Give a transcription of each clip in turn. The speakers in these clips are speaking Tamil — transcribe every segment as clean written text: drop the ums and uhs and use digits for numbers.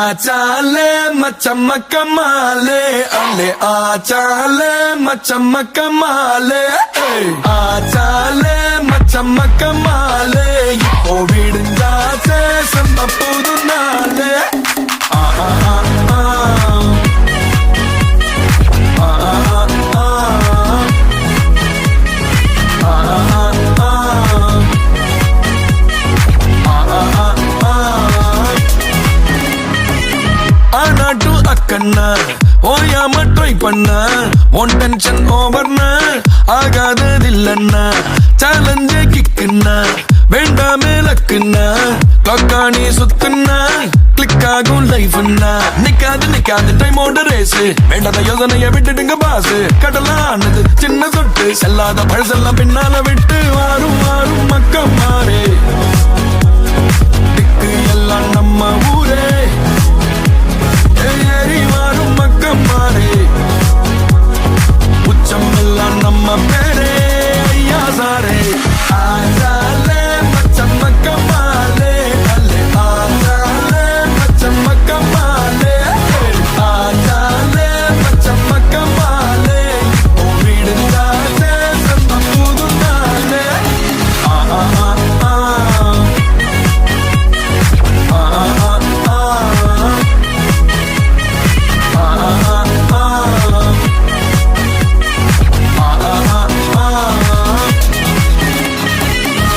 ஆச்சாலே மச்சம்ம கமாலே அல்லே ஆச்சாலே மச்சம்ம கமாலே ஆச்சாலே மச்சம்ம கமாலே இப்போ விடுஞ்சாச்சே சம்ப புது நாளே ஆனாட்டு அக்கண்ணா ஓயாம ட்ரை பண்ண ஒன் டென்ஷன் ஓவர்னா ஆகாததில்லண்ணா சேலஞ்சே கிக்குன்னா வேண்டாமே லக்குன்னா கக்காணி சுத்துன்னா கிளிக் ஆகும் லைஃப்னா நிக்காது டைமோட ரேஸ் வேண்டாத யோசனைய விட்டுடுங்க பாசு கடலானது சின்ன சொட்டு செல்லாத பழசெல்லாம் பின்னால விட்டு வாரும் மக்கள் மாறே திக்கு எல்லாம் நம்ம ஊரே ஏறி வாரும் மக்கள் மாறே உச்சம் எல்லாம் நம்ம பேரே ஐயா சாரே ஆச்சாலே மச்சம்ம கமாலே அல்லே ஆச்சாலே மச்சம்ம கமாலே ஆச்சாலே மச்சம்ம கமாலே விடுந்தாச்சே சம்ப புது நாளே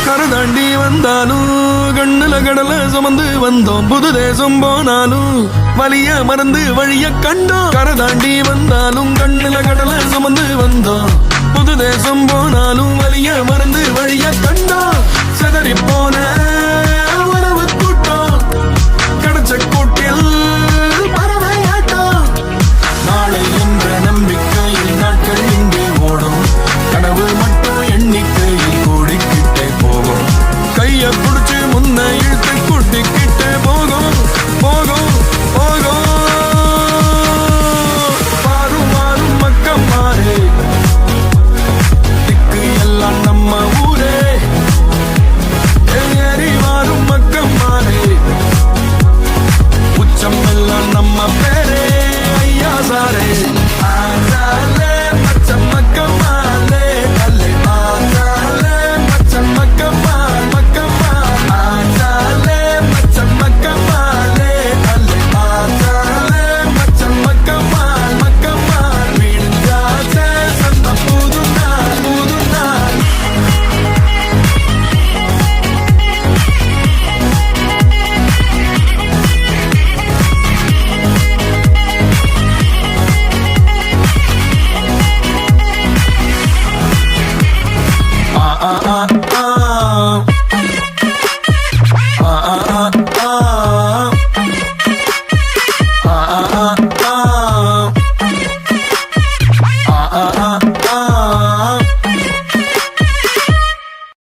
கரதாண்டி வந்தாலும் கண்ணுல கடலை சுமந்து வந்தோம் புது தேசம் போனாலும் வலிய மறந்து வழிய கண்டோம் கரதாண்டி வந்தாலும் கண்ணுல கடலை சுமந்து வந்தோம் புது தேசம் போனாலும் வலிய மறந்து வழிய கண்டோம் சதறி போன